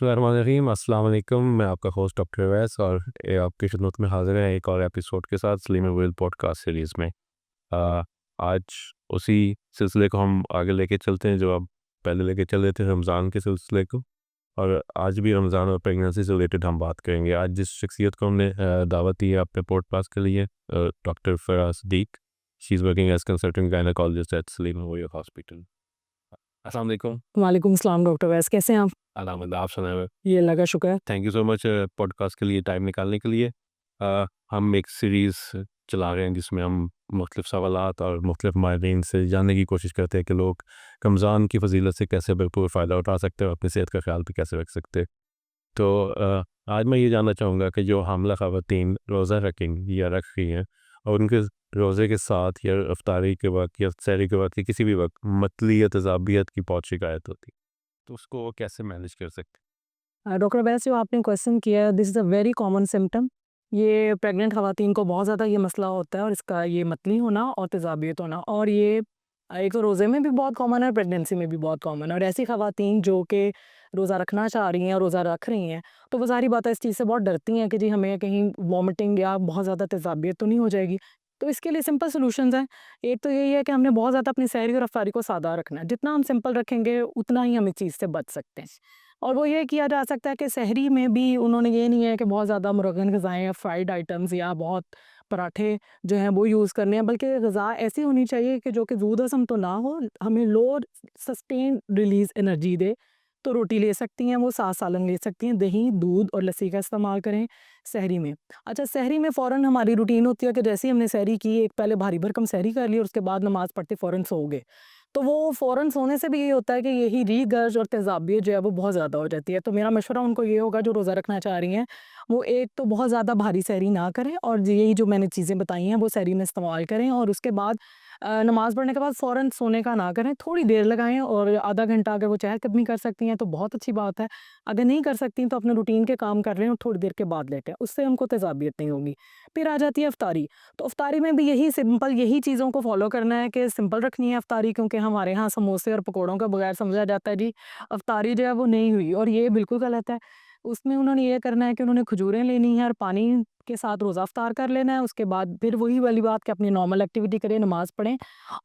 बिस्मिल्लाहिर्रहमानिर्रहीम, अस्सलाम वालेकुम। मैं आपका होस्ट डॉक्टर अवैस और आपकी खिदमत में हाजिर है एक और एपिसोड के साथ slim and well podcast series में। अ, आज उसी सिलसिले को हम आगे लेके चलते हैं जो आप पहले लेके चल रहे थे, रमज़ान के सिलसिले को। और आज भी रमज़ान और प्रेगनेंसी से रिलेटेड हम बात करेंगे। आज जिस शख्सियत को हमने दावत दी है अपने पॉडकास्ट के लिए, doctor Farah Siddiq. She is working as consultant gynaecologist at Salim memorial hospital. अस्सलाम वालेकुम। वालेकुम सलाम डॉक्टर वैस, कैसे हैं आप? अल्हम्दुलिल्लाह, आप सुनाएं। ये अल्लाह का शुक्र है। Thank you so much podcast के लिए टाइम निकालने के लिए। हम एक सीरीज़ चला रहे हैं जिसमें हम मुख्तलिफ़ सवालात और मुख्तलिफ़ माहिरीन से जानने की कोशिश करते हैं कि लोग रमज़ान की फ़जीलत से कैसे भरपूर फ़ायदा उठा सकते हैं और अपनी सेहत का ख्याल भी कैसे रख सकते हैं। तो आज मैं ये जानना चाहूँगा कि जो हामिला ख़वातीन रोज़ा रखेंगी या रख रही हैं और उनके रोज़े के साथ या इफ्तारी के वक्त या सहरी के वक्त या किसी भी वक्त मतली या तेज़ाबियत की बहुत शिकायत होती है, तो उसको वो कैसे मैनेज कर सकते डॉक्टर वैस, जो आपने क्वेश्चन किया है, this is a very common symptom. ये प्रेग्नेंट ख़वातीन को बहुत ज़्यादा ये मसला होता है और इसका ये मतली होना और तेज़ाबियत होना, और ये एक तो रोज़े में भी बहुत कॉमन है, प्रेगनेंसी में भी बहुत कॉमन है। और ऐसी ख़वातीन जो कि रोज़ा रखना चाह रही हैं और रोज़ा रख रही हैं, तो वो ज़ाहिर बात है इस चीज़ से बहुत डरती हैं कि जी हमें कहीं वॉमिटिंग या बहुत ज़्यादा तेज़ाबियत तो नहीं हो जाएगी। तो इसके लिए सिंपल सॉल्यूशंस हैं। एक तो यही है कि हमने बहुत ज़्यादा अपनी सहरी और अफ्तारी को सादा रखना है। जितना हम सिंपल रखेंगे उतना ही हम इस चीज़ से बच सकते हैं। और वो ये किया जा सकता है कि सहरी में भी उन्होंने ये नहीं है कि बहुत ज़्यादा मुरगन ग़िज़ाएँ या फ्राइड आइटम्स या बहुत पराठे जो हैं वो यूज़ करने हैं, बल्कि ग़िज़ा ऐसी होनी चाहिए कि जो कि ज़ू हज़म तो ना हो, हमें लो सस्टेन रिलीज़ एनर्जी दे। तो रोटी ले सकती हैं वो, साथ सालन ले सकती हैं, दही, दूध और लस्सी का इस्तेमाल करें सहरी में। अच्छा, सहरी में फ़ौरन हमारी रूटीन होती है कि जैसे ही हमने सहरी की, एक पहले भारी भरकम सहरी कर ली और उसके बाद नमाज़ पढ़ते फ़ौरन सो गए। तो वो फ़ौरन सोने से भी ये होता है कि यही रीगर्ज और तेज़ाबियत जो है वो बहुत ज़्यादा हो जाती है। तो मेरा मशवरा उनको ये होगा जो रोज़ा रखना चाह रही हैं, वो एक तो बहुत ज़्यादा भारी सहरी ना करें और यही जो मैंने चीज़ें बताई हैं वो सहरी में इस्तेमाल करें, और उसके बाद नमाज़ पढ़ने के बाद फ़ौरन सोने का ना करें, थोड़ी देर लगाएँ और आधा घंटा अगर वो चहलकदमी कर सकती हैं तो बहुत अच्छी बात है। अगर नहीं कर सकती तो अपने रूटीन के काम कर रहे हैं और थोड़ी देर के बाद लेटें, उससे उनको तेज़ाबियत नहीं होगी। फिर आ जाती है इफ्तारी। तो इफ्तारी में भी यही सिंपल यही चीज़ों को फ़ॉलो करना है कि सिंपल रखनी है इफ्तारी, क्योंकि हमारे यहाँ समोसे और पकौड़ों के बगैर समझा जाता है जी इफ्तारी जो है वो नहीं हुई, और ये बिल्कुल गलत है। उसमें उन्होंने ये करना है कि उन्होंने खजूरें लेनी है और पानी के साथ रोज़ा इफ्तार कर लेना है। उसके बाद फिर वही वाली बात कि अपनी नॉर्मल एक्टिविटी करें, नमाज़ पढ़ें।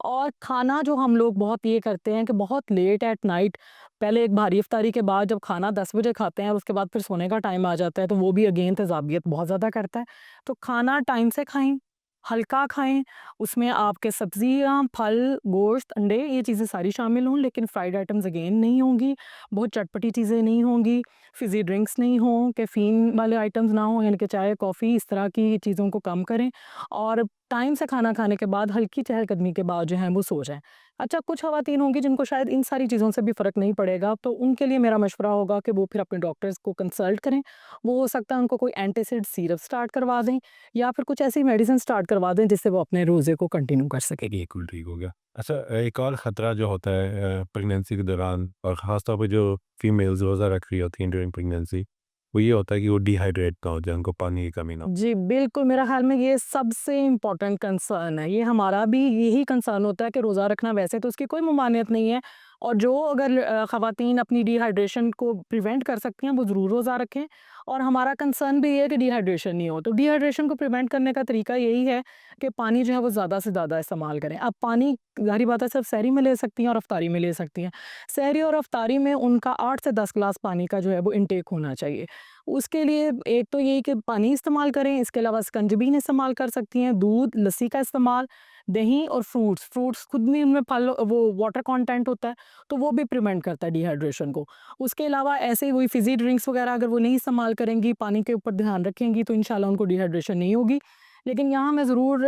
और खाना जो हम लोग बहुत ये करते हैं कि बहुत लेट एट नाइट, पहले एक भारी इफ्तारी के बाद जब खाना 10 बजे खाते हैं और उसके बाद फिर सोने का टाइम आ जाता है, तो वो भी अगेन तेज़ाबियत बहुत ज़्यादा करता है। तो खाना टाइम से खाएँ, हल्का खाएँ, उसमें आपके सब्ज़ियाँ, फल, गोश्त, अंडे ये चीज़ें सारी शामिल हों, लेकिन फ्राइड आइटम्स अगेन नहीं होंगी, बहुत चटपटी चीज़ें नहीं होंगी, फ़िज़ी ड्रिंक्स नहीं हों, कैफ़ीन वाले आइटम्स ना हों, यानी कि चाय, कॉफ़ी, इस तरह की चीज़ों को कम करें। और टाइम से खाना खाने के बाद हल्की चहलकदमी के बाद जो है वो सो जाएँ। अच्छा, कुछ ख़वातीन होंगी जिनको शायद इन सारी चीज़ों से भी फ़र्क नहीं पड़ेगा, तो उनके लिए मेरा मशवरा होगा कि वो फिर अपने डॉक्टर्स को कंसल्ट करें। वो हो सकता है उनको कोई एंटासिड सिरप स्टार्ट करवा दें या फिर कुछ ऐसी मेडिसिन स्टार्ट करवा दें जिससे वो अपने रोज़े को कंटिन्यू कर सकें। हैं? बिल्कुल ठीक हो गया। अच्छा, एक और ख़तरा जो होता है प्रेगनेंसी के दौरान और ख़ास तौर पे जो फीमेल्स रोज़ा रख रही होती हैं ड्यूरिंग प्रेगनेंसी, वो ये होता है कि वो डिहाइड्रेट ना हो जाए, उनको पानी की कमी ना हो। जी, बिल्कुल, मेरा ख़्याल में ये सबसे इम्पोर्टेंट कंसर्न है। ये हमारा भी यही कंसर्न होता है कि रोज़ा रखना वैसे तो उसकी कोई ममानियत नहीं है, और जो अगर ख़वातीन अपनी डिहाइड्रेशन को प्रिवेंट कर सकती हैं, वो ज़रूर रोज़ा रखें। और हमारा कंसर्न भी ये है कि डिहाइड्रेशन नहीं हो। तो डिहाइड्रेशन को प्रिवेंट करने का तरीका यही है कि पानी जो है वो ज़्यादा से ज़्यादा इस्तेमाल करें। अब पानी ज़ाहिर बात है सिर्फ़ सहरी में ले सकती हैं और इफ्तारी में ले सकती हैं। सहरी और इफ्तारी में उनका 8 से 10 ग्लास पानी का जो है वो इंटेक होना चाहिए। उसके लिए एक तो यही कि पानी इस्तेमाल करें, इसके अलावा स्कंजबीन इस्तेमाल कर सकती हैं, दूध, लस्सी का इस्तेमाल, दही और फ्रूट्स। फ्रूट्स खुद में उनमें फल वो वाटर कंटेंट होता है, तो वो भी प्रिवेंट करता है डिहाइड्रेशन को। उसके अलावा ऐसे ही वही फ़िज़ी ड्रिंक्स वगैरह अगर वो नहीं इस्तेमाल करेंगी, पानी के ऊपर ध्यान रखेंगी, तो इंशाल्लाह उनको डिहाइड्रेशन नहीं होगी। लेकिन यहाँ मैं ज़रूर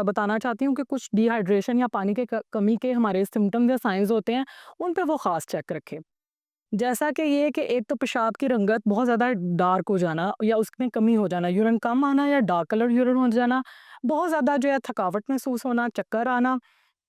बताना चाहती हूँ कि कुछ डिहाइड्रेशन या पानी के कमी के हमारे सिम्पटम्स या साइंस होते हैं, उन पे वो ख़ास चेक रखें। जैसा कि ये कि एक तो पेशाब की रंगत बहुत ज़्यादा डार्क हो जाना या उसमें कमी हो जाना, यूरिन कम आना या डार्क कलर यूरिन हो जाना, बहुत ज़्यादा जो है थकावट महसूस होना, चक्कर आना,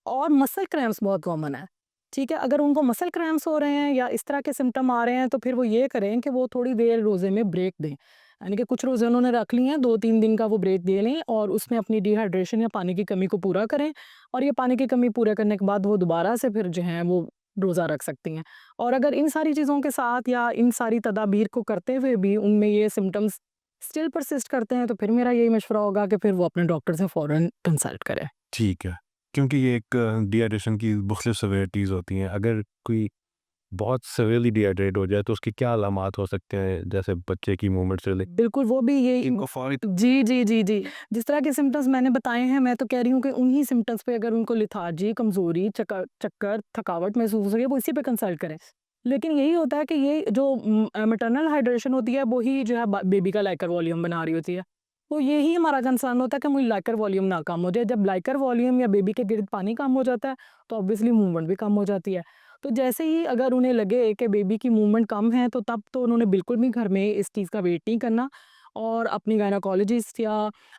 और मसल क्रैम्प्स बहुत कॉमन है। ठीक है, अगर उनको मसल क्रैम्प्स हो रहे हैं या इस तरह के सिम्पटम आ रहे हैं, तो फिर वो ये करें कि वो थोड़ी देर रोज़े में ब्रेक दें। यानी कि कुछ रोज़े उन्होंने रख लिए हैं, 2-3 दिन का वो ब्रेक दे लें और उसमें अपनी डिहाइड्रेशन या पानी की कमी को पूरा करें, और ये पानी की कमी पूरा करने के बाद वो दोबारा से फिर जो है वो रोज़ा रख सकती हैं। और अगर इन सारी चीज़ों के साथ या इन सारी तदाबीर को करते हुए भी उनमें ये सिम्पटम्स स्टिल परसिस्ट करते हैं, तो फिर मेरा यही मशवरा होगा कि फिर वो अपने डॉक्टर से फ़ौरन कंसल्ट करें। ठीक है, क्योंकि ये एक डिहाइड्रेशन की मुख्तलिफ सेवेरिटीज़ होती हैं। अगर कोई बहुत सेverely डिहाइड्रेट हो जाए तो उसके क्या अलामात हो सकते हैं, जैसे बच्चे की मूवमेंट से ले बिल्कुल, वो भी यही इनको फौरी जी, जी, जी, जी। जिस तरह के सिम्पटम्स मैंने बताए हैं, मैं तो कह रही हूँ कि उन्हीं सिम्पटम्स पे अगर उनको लेथार्जी, कमज़ोरी, चक्कर, थकावट महसूस हो रही है, वो इसी पे कंसल्ट करें। लेकिन यही होता है कि ये जो मैटरनल हाइड्रेशन होती है, वो ही जो है बेबी का लाइकर वॉल्यूम बना रही होती है। तो यही हमारा कंसर्न होता है कि मुझे लाइकर वॉल्यूम ना कम हो जाए। जब लाइकर वॉल्यूम या बेबी के गिर्द पानी कम हो जाता है, तो ऑब्वियसली मूवमेंट भी कम हो जाती है। तो जैसे ही अगर उन्हें लगे कि बेबी की मूवमेंट कम है, तो तब तो उन्होंने बिल्कुल भी घर में इस चीज़ का वेट नहीं करना और अपनी गायनेकोलॉजिस्ट या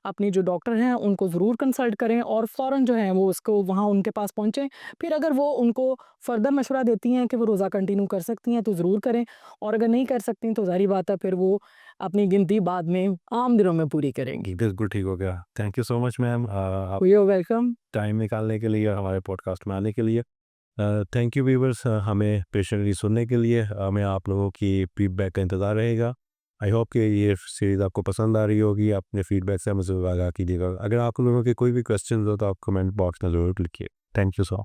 अपनी जो डॉक्टर हैं उनको ज़रूर कंसल्ट करें और फ़ौरन जो है वो उसको वहाँ उनके पास पहुँचें। फिर अगर वो उनको फ़र्दर मशवरा देती हैं कि वो रोज़ा कंटिन्यू कर सकती हैं, तो ज़रूर करें, और अगर नहीं कर सकती तो ज़ाहिर-सी बात है फिर वो अपनी गिनती बाद में आम दिनों में पूरी करेंगी। बिल्कुल ठीक हो गया। Thank you so much ma'am, आप यू आर वेलकम। टाइम निकालने के लिए, हमारे पॉडकास्ट में आने के लिए। थैंक यू व्यूअर्स, हमें पेशेंटली सुनने के लिए। हमें आप लोगों की फीडबैक का इंतज़ार रहेगा। आई होप कि ये सीरीज़ आपको पसंद आ रही होगी। अपने फीडबैक से हमें ज़रूर आगाह कीजिएगा। अगर आप लोगों के कोई भी क्वेश्चन हो तो आप कमेंट बॉक्स में ज़रूर लिखिए। Thank you so